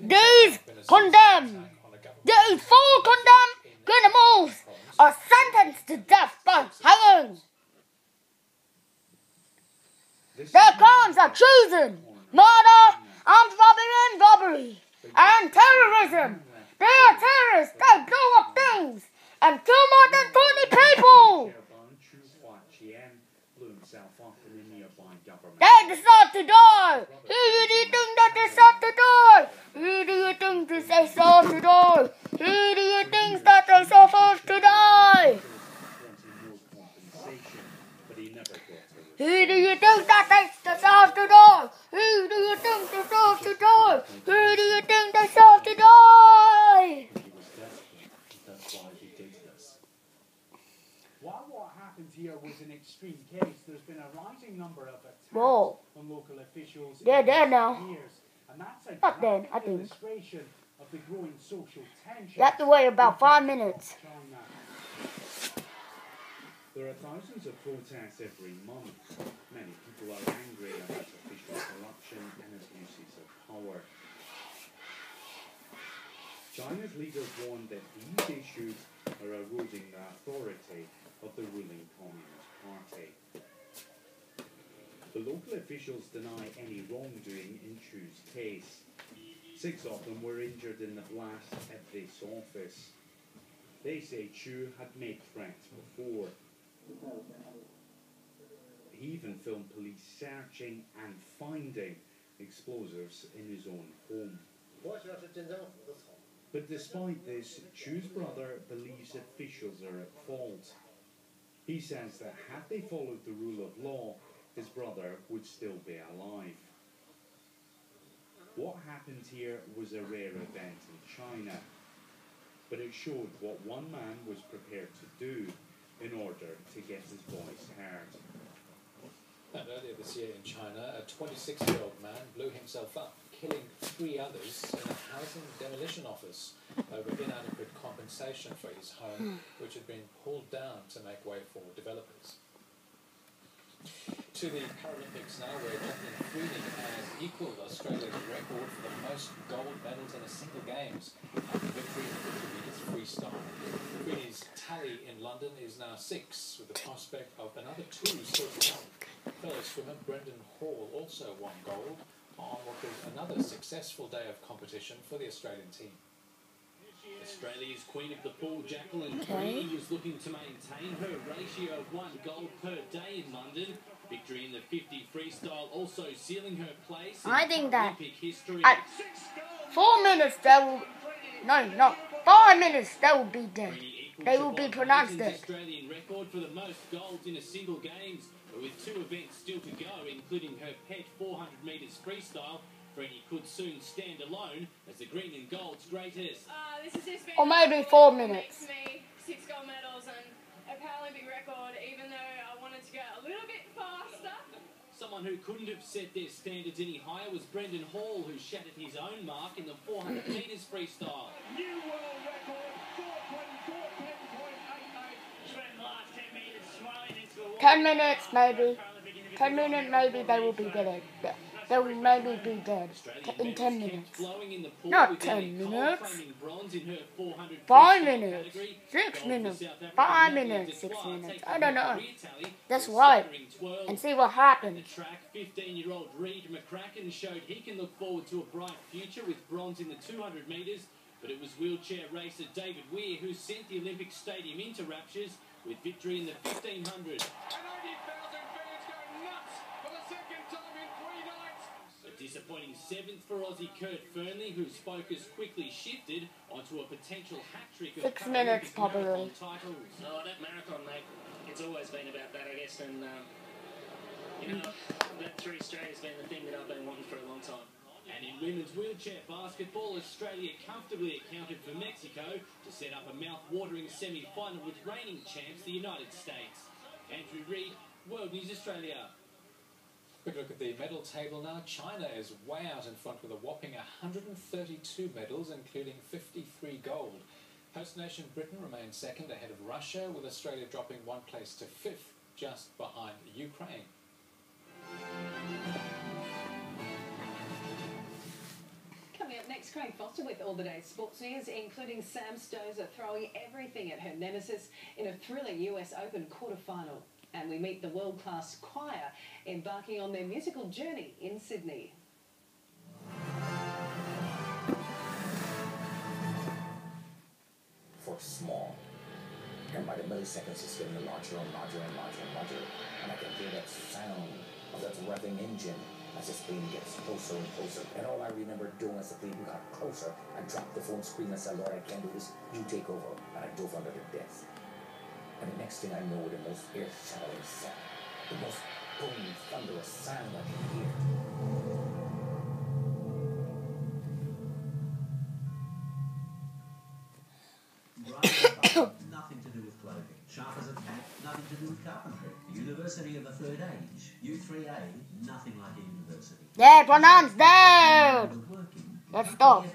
These condemned. These four condemned criminals are sentenced to death by hanging. Their crimes are treason, murder, armed robbery, and terrorism. They are terrorists. They blow up things and kill more than 20 people. They deserve to die. Who do you think that deserve to die? Who do you think they deserve to die? Who do you think that they deserve to die? Who do you think that they deserve to die? Who do you think deserves to die? Who do you think deserves to die? While what happened here was an extreme case, there's been a rising number of attacks on local officials. They're there now. And that's a Not then, I think. illustration of the growing social tension. You have to wait about 5 minutes. There are thousands of protests every month. Many people are angry about official corruption and abuses of power. China's leaders warn that these issues are eroding the authority of the ruling Communist Party. The local officials deny any wrongdoing in Chu's case. 6 of them were injured in the blast at this office. They say Chu had made threats before. He even filmed police searching and finding explosives in his own home. But despite this, Chu's brother believes officials are at fault. He says that had they followed the rule of law, his brother would still be alive. What happened here was a rare event in China, but it showed what one man was prepared to do in order to get his voice heard. And earlier this year in China, a 26-year-old man blew himself up, killing 3 others in a housing demolition office over inadequate compensation for his home, which had been pulled down to make way for developers. To the Paralympics now, where Jacqueline Freeney has equalled Australia's record for the most gold medals in a single Games after victory in the 50 metres freestyle. Freeney's tally in London is now 6, with the prospect of another 2 still to come. Fellow swimmer Brendan Hall also won gold on what was another successful day of competition for the Australian team. Australia's Queen of the Pool, Jacqueline Freeney, was looking to maintain her ratio of 1 gold per day in London. Victory in the 50 freestyle also sealing her place in I think that Olympic history. at 4 minutes they will... No, 5 minutes they will be dead. They will be pronounced dead. Australian record for the most golds in a single Games, but with 2 events still to go, including her pet 400 metres freestyle. Freeney could soon stand alone as the green and gold's greatest. Or maybe 4 minutes. Me 6 gold medals and a Paralympic record, even though I wanted to go a little bit faster. Someone who couldn't have set their standards any higher was Brendan Hall, who shattered his own mark in the 400 metres freestyle. New world record, 4:10.88. Spent the last 10 metres swelling into the water. 10 minutes maybe. 10 minutes maybe they will be dead. They will maybe be dead in 10 minutes. Not 10 minutes. 5 minutes. 6 minutes. 5 minutes. 6 minutes. I don't know. That's right. And see what happens. 15-year-old Reid McCracken showed he can look forward to a bright future with bronze in the 200 metres, but it was wheelchair racer David Weir who sent the Olympic Stadium into raptures with victory in the 1500. Disappointing 7th for Aussie Kurt Fearnley, whose focus quickly shifted onto a potential hat-trick of 6 minutes probably. Titles. Oh, that marathon, mate, it's always been about that, I guess, and, that 3 straight has been the thing that I've been wanting for a long time. And in women's wheelchair basketball, Australia comfortably accounted for Mexico to set up a mouth-watering semi-final with reigning champs, the United States. Andrew Reid, World News Australia. Quick look at the medal table now. China is way out in front with a whopping 132 medals, including 53 gold. Host nation Britain remains second ahead of Russia, with Australia dropping 1 place to 5th, just behind Ukraine. Coming up next. Thanks, Craig Foster, with all the day's sports news, including Sam Stosur throwing everything at her nemesis in a thrilling US Open quarter-final. And we meet the world-class choir embarking on their musical journey in Sydney. For small. And by the milliseconds, it's getting larger and larger and larger and larger. And I can hear that sound of that revving engine as this plane gets closer and closer. And all I remember doing as the plane got closer, I dropped the phone, screamed and said, Lord, I can't do this. You take over. And I dove under the desk. And the next thing I know, the most earth-shattering sound, the most booming, thunderous sound I can hear. Nothing to do with clothing. Sharp as a tack, nothing to do with carpentry. University of the Third Age, U3A, nothing like a university. Yeah, pronouns down. Let's stop.